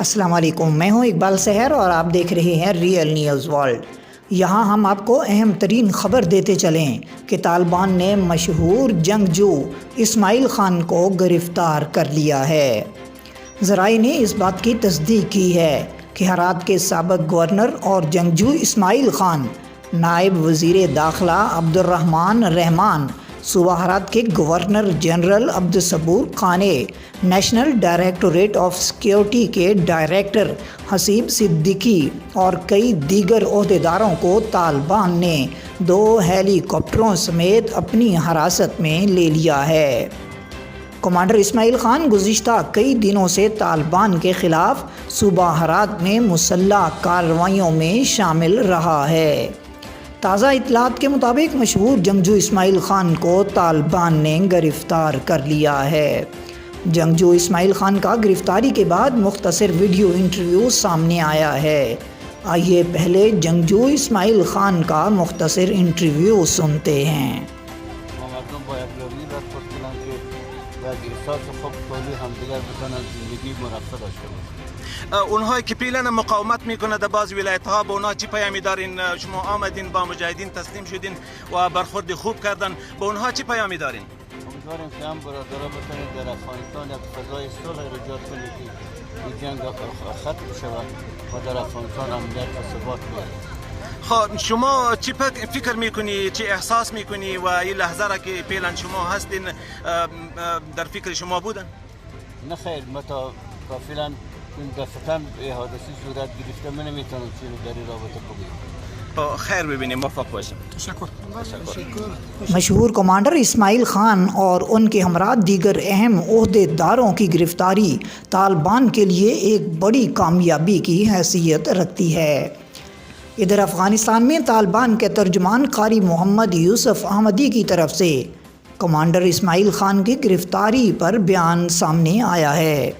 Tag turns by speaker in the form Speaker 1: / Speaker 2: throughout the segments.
Speaker 1: السلام علیکم، میں ہوں اقبال سحر اور آپ دیکھ رہے ہیں ریئل نیوز ورلڈ۔ یہاں ہم آپ کو اہم ترین خبر دیتے چلیں کہ طالبان نے مشہور جنگجو اسماعیل خان کو گرفتار کر لیا ہے۔ ذرائع نے اس بات کی تصدیق کی ہے کہ ہرات کے سابق گورنر اور جنگجو اسماعیل خان نائب وزیر داخلہ عبدالرحمن رحمان، صوبہ ہرات کے governor general Abdul Sabur Qane, national directorate of security کے ڈائریکٹر حسیب صدیقی اور کئی دیگر عہدیداروں کو طالبان نے 2 ہیلی کاپٹروں سمیت اپنی حراست میں لے لیا ہے۔ کمانڈر اسماعیل خان گزشتہ کئی دنوں سے طالبان کے خلاف صوبہ ہرات میں مسلح کارروائیوں میں شامل رہا ہے۔ تازہ اطلاعات کے مطابق مشہور جنگجو اسماعیل خان کو طالبان نے گرفتار کر لیا ہے۔ جنگجو اسماعیل خان کا گرفتاری کے بعد مختصر ویڈیو انٹرویو سامنے آیا ہے۔ آئیے پہلے جنگجو اسماعیل خان کا مختصر انٹرویو سنتے ہیں۔
Speaker 2: اونهایی که پیلن مقاومت میکنه در بعض ولایت ها به اونها چی پیامی دارین؟ شما آمدین با مجاهدین تسلیم شدین و برخورد خوب کردن، به اونها چی پیامی دارین؟
Speaker 3: امیدواریم که هم برادرها بتونید در افغانستان یک فضای صلح ایجاد کنید که این جنگ ختم شود و در افغانستان امنیت و ثبات بیارید.
Speaker 2: خب شما چی فکر میکنی، چی احساس میکنی و این لحظه را که پیلن شما هستین در فکر شما بودن؟
Speaker 3: نه خیر، ما تا کافلا این دفتن حادثی صورت گرفته، من نمیتونم چیزی در این رابطه بگم.
Speaker 2: خیر ببینیم، موفق باشیم.
Speaker 1: مشہور کمانڈر اسماعیل خان اور ان کے ہمراہ دیگر اہم عہدیداروں کی گرفتاری طالبان کے لیے ایک بڑی کامیابی کی حیثیت رکھتی ہے۔ ادھر افغانستان میں طالبان کے ترجمان قاری محمد یوسف احمدی کی طرف سے کمانڈر اسماعیل خان کی گرفتاری پر بیان سامنے آیا ہے۔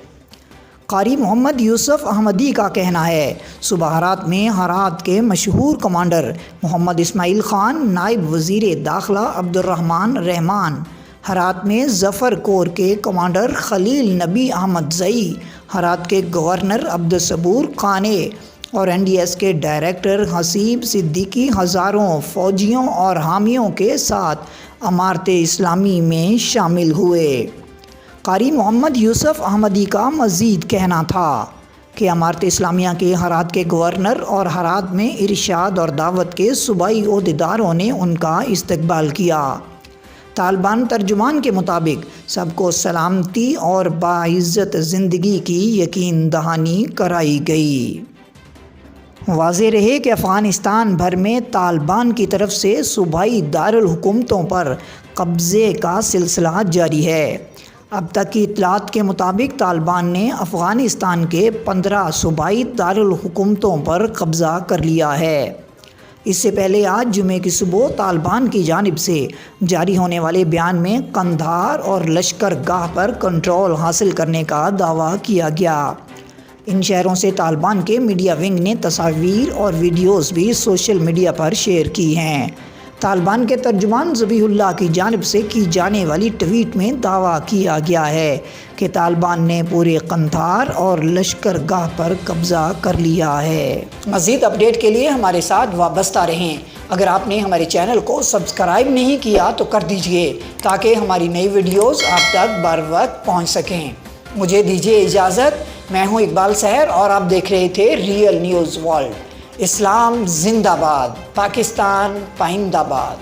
Speaker 1: قاری محمد یوسف احمدی کا کہنا ہے، صوبہ ہرات میں ہرات کے مشہور کمانڈر محمد اسماعیل خان، نائب وزیر داخلہ عبدالرحمن رحمان، ہرات میں ظفر کور کے کمانڈر خلیل نبی احمد زئی، ہرات کے گورنر عبدالصبور قانے اور NDS کے ڈائریکٹر حسیب صدیقی ہزاروں فوجیوں اور حامیوں کے ساتھ امارت اسلامی میں شامل ہوئے۔ قاری محمد یوسف احمدی کا مزید کہنا تھا کہ امارت اسلامیہ کے ہرات کے گورنر اور ہرات میں ارشاد اور دعوت کے صوبائی عہدیداروں نے ان کا استقبال کیا۔ طالبان ترجمان کے مطابق سب کو سلامتی اور باعزت زندگی کی یقین دہانی کرائی گئی۔ واضح رہے کہ افغانستان بھر میں طالبان کی طرف سے صوبائی دارالحکومتوں پر قبضے کا سلسلہ جاری ہے۔ اب تک کی اطلاعات کے مطابق طالبان نے افغانستان کے 15 صوبائی دارالحکومتوں پر قبضہ کر لیا ہے۔ اس سے پہلے آج جمعے کی صبح طالبان کی جانب سے جاری ہونے والے بیان میں قندھار اور لشکر گاہ پر کنٹرول حاصل کرنے کا دعویٰ کیا گیا۔ ان شہروں سے طالبان کے میڈیا ونگ نے تصاویر اور ویڈیوز بھی سوشل میڈیا پر شیئر کی ہیں۔ طالبان کے ترجمان ذبیح اللہ کی جانب سے کی جانے والی ٹویٹ میں دعویٰ کیا گیا ہے کہ طالبان نے پورے قندھار اور لشکر گاہ پر قبضہ کر لیا ہے۔ مزید اپڈیٹ کے لیے ہمارے ساتھ وابستہ رہیں۔ اگر آپ نے ہمارے چینل کو سبسکرائب نہیں کیا تو کر دیجئے تاکہ ہماری نئی ویڈیوز آپ تک بر وقت پہنچ سکیں۔ مجھے دیجیے اجازت، میں ہوں اقبال سحر اور آپ دیکھ رہے تھے ریئل نیوز ورلڈ۔ اسلام زندہ باد، پاکستان پائندہ باد۔